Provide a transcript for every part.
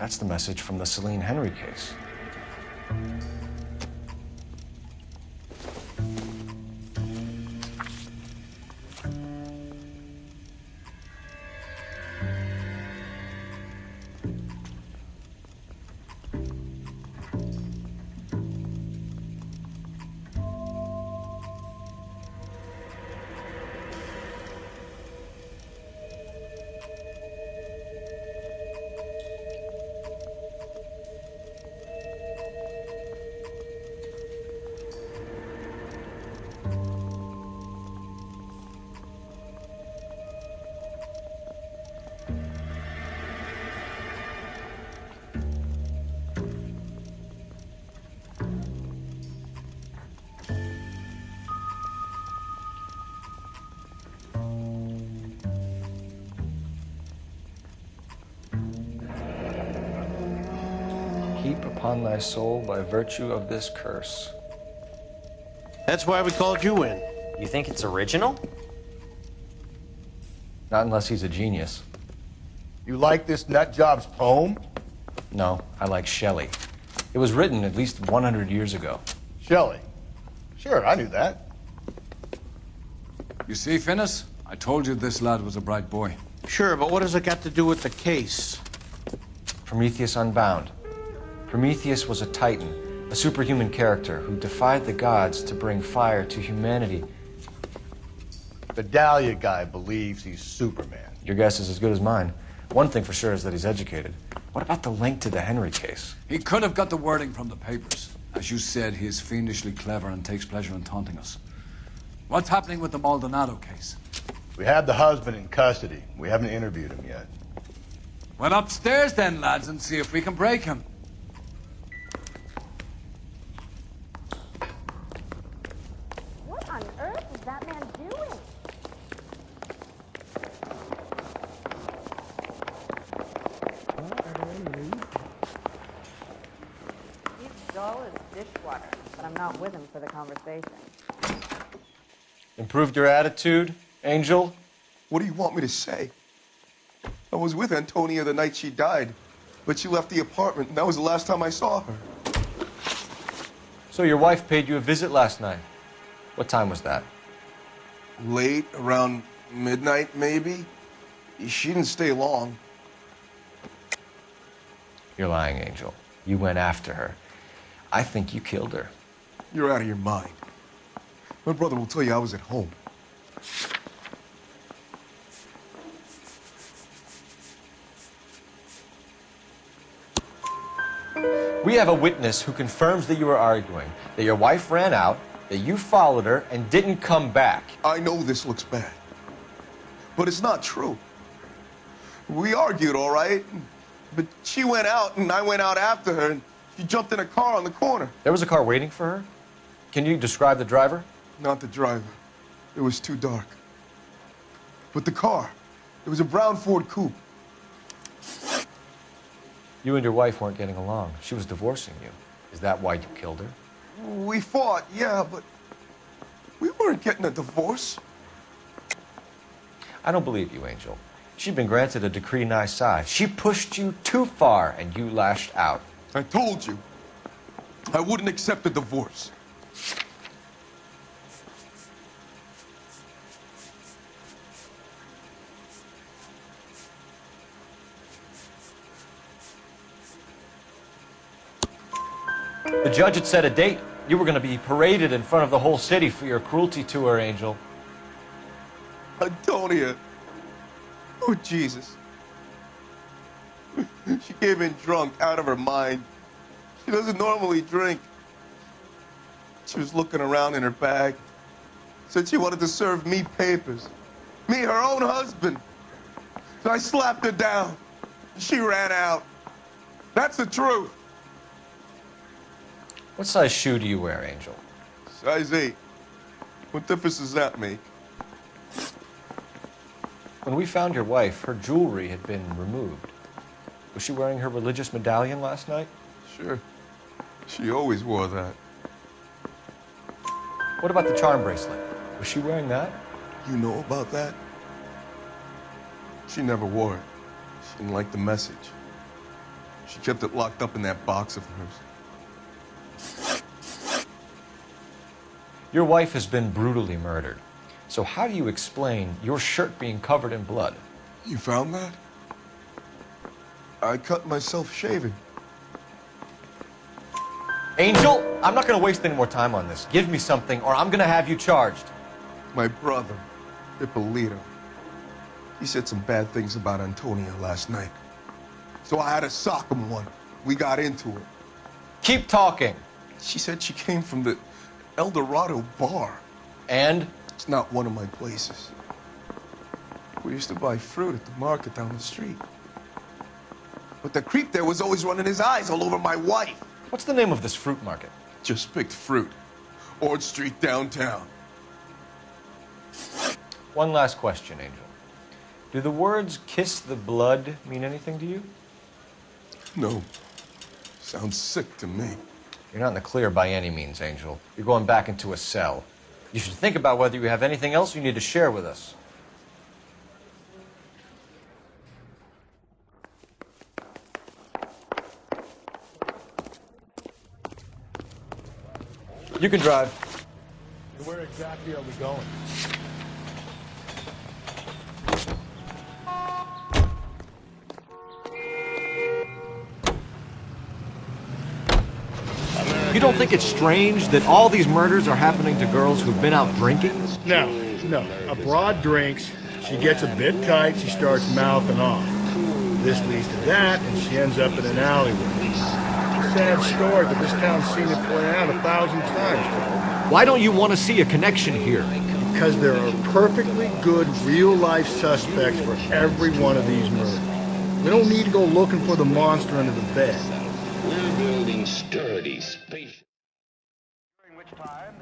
That's the message from the Celine Henry case. Keep upon thy soul by virtue of this curse. That's why we called you in. You think it's original? Not unless he's a genius. You like this nut job's poem? No, I like Shelley. It was written at least 100 years ago. Shelley? Sure, I knew that. You see, Finnis? I told you this lad was a bright boy. Sure, but what has it got to do with the case? Prometheus Unbound. Prometheus was a titan, a superhuman character who defied the gods to bring fire to humanity. The Dahlia guy believes he's Superman. Your guess is as good as mine. One thing for sure is that he's educated. What about the link to the Henry case? He could have got the wording from the papers. As you said, he is fiendishly clever and takes pleasure in taunting us. What's happening with the Maldonado case? We have the husband in custody. We haven't interviewed him yet. Well, upstairs then, lads, and see if we can break him. What on earth is that man doing? He's dull as dishwater, but I'm not with him for the conversation. Improved your attitude, Angel? What do you want me to say? I was with Antonia the night she died, but she left the apartment, and that was the last time I saw her. So your wife paid you a visit last night. What time was that? Late, around midnight, maybe? She didn't stay long. You're lying, Angel. You went after her. I think you killed her. You're out of your mind. My brother will tell you I was at home. We have a witness who confirms that you were arguing, that your wife ran out, that you followed her, and didn't come back. I know this looks bad, but it's not true. We argued, all right, but she went out, and I went out after her, and she jumped in a car on the corner. There was a car waiting for her? Can you describe the driver? Not the driver. It was too dark. But the car, it was a brown Ford coupe. You and your wife weren't getting along. She was divorcing you. Is that why you killed her? We fought, yeah, but we weren't getting a divorce. I don't believe you, Angel. She'd been granted a decree nisi. She pushed you too far, and you lashed out. I told you, I wouldn't accept a divorce. The judge had set a date. You were going to be paraded in front of the whole city for your cruelty to her, Angel. Antonia. Oh, Jesus. She came in drunk, out of her mind. She doesn't normally drink. She was looking around in her bag. Said she wanted to serve me papers. Me, her own husband. So I slapped her down. She ran out. That's the truth. What size shoe do you wear, Angel? Size 8. What difference does that make? When we found your wife, her jewelry had been removed. Was she wearing her religious medallion last night? Sure. She always wore that. What about the charm bracelet? Was she wearing that? You know about that? She never wore it. She didn't like the message. She kept it locked up in that box of hers. Your wife has been brutally murdered. So how do you explain your shirt being covered in blood? You found that? I cut myself shaving. Angel, I'm not going to waste any more time on this. Give me something or I'm going to have you charged. My brother, Ippolito, he said some bad things about Antonia last night. So I had to sock him one. We got into it. Keep talking. She said she came from the El Dorado bar. And? It's not one of my places. We used to buy fruit at the market down the street. But the creep there was always running his eyes all over my wife. What's the name of this fruit market? Just picked fruit. Ord Street downtown. One last question, Angel. Do the words kiss the blood mean anything to you? No. Sounds sick to me. You're not in the clear by any means, Angel. You're going back into a cell. You should think about whether you have anything else you need to share with us. You can drive. Where exactly are we going? You don't think it's strange that all these murders are happening to girls who've been out drinking? No. A broad drinks, she gets a bit tight, she starts mouthing off. This leads to that, and she ends up in an alleyway. Sad story, but this town's seen it play out 1,000 times. Why don't you want to see a connection here? Because there are perfectly good real-life suspects for every one of these murders. We don't need to go looking for the monster under the bed. We're building sturdy space. During which time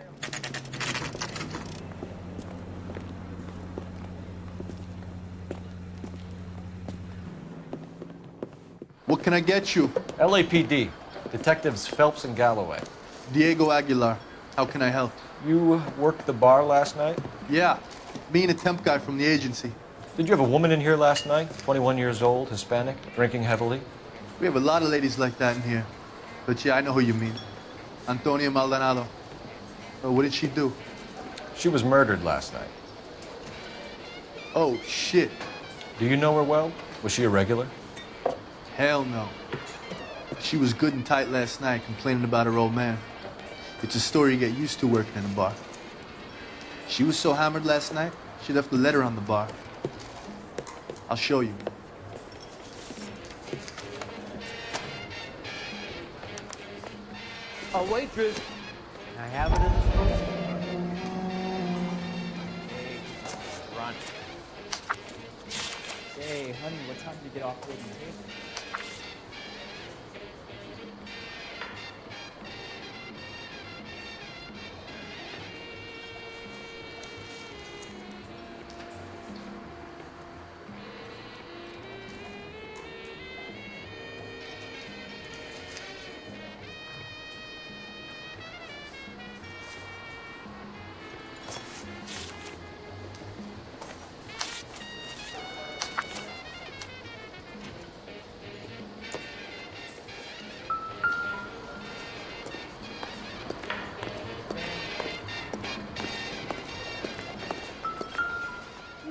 What can I get you? LAPD, Detectives Phelps and Galloway. Diego Aguilar. How can I help? You worked the bar last night? Yeah, me and a temp guy from the agency. Did you have a woman in here last night? 21 years old, Hispanic, drinking heavily? We have a lot of ladies like that in here. But yeah, I know who you mean. Antonia Maldonado. What did she do? She was murdered last night. Oh, shit. Do you know her well? Was she a regular? Hell no. She was good and tight last night, complaining about her old man. It's a story you get used to working in a bar. She was so hammered last night, she left a letter on the bar. I'll show you. a waitress. Can I have it in this room? Hey, run. Hey, honey, what time did you get off the table?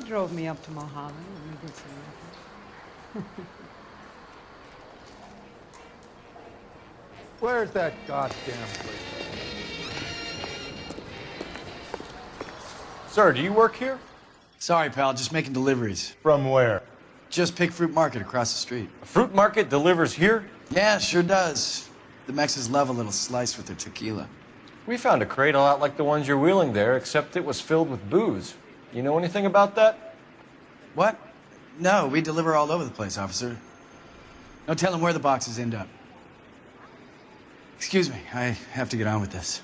Drove me up to Mulholland and we did some Where's that goddamn place? Sir, do you work here? Sorry, pal, just making deliveries. From where? Just Pick Fruit Market across the street. A fruit market delivers here? Yeah, sure does. The Mexes love a little slice with their tequila. We found a crate a lot like the ones you're wheeling there, except it was filled with booze. You know anything about that? What? No, we deliver all over the place, officer. No telling where the boxes end up. Excuse me, I have to get on with this.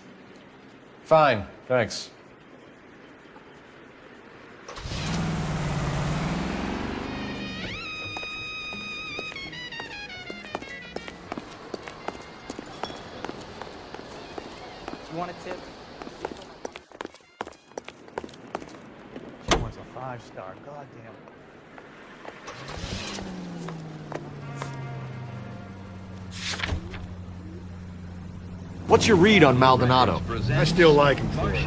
Fine, thanks. You want a tip? She wants a 5-star. Goddamn. What's your read on Maldonado? I still like him for it.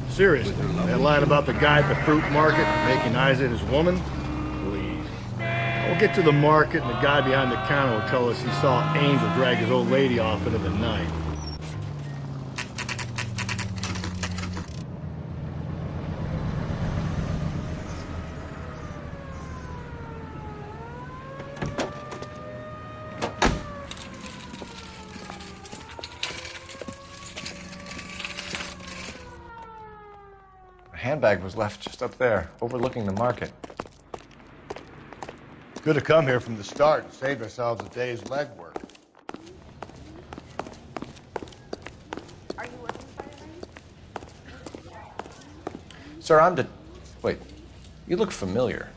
Seriously, that line about the guy at the fruit market making Isa his woman? Please. We'll get to the market and the guy behind the counter will tell us he saw Angel drag his old lady off into the night. The handbag was left just up there, overlooking the market. Could have come here from the start and saved ourselves a day's legwork. Are you working Friday night? Sir, I'm Wait, you look familiar.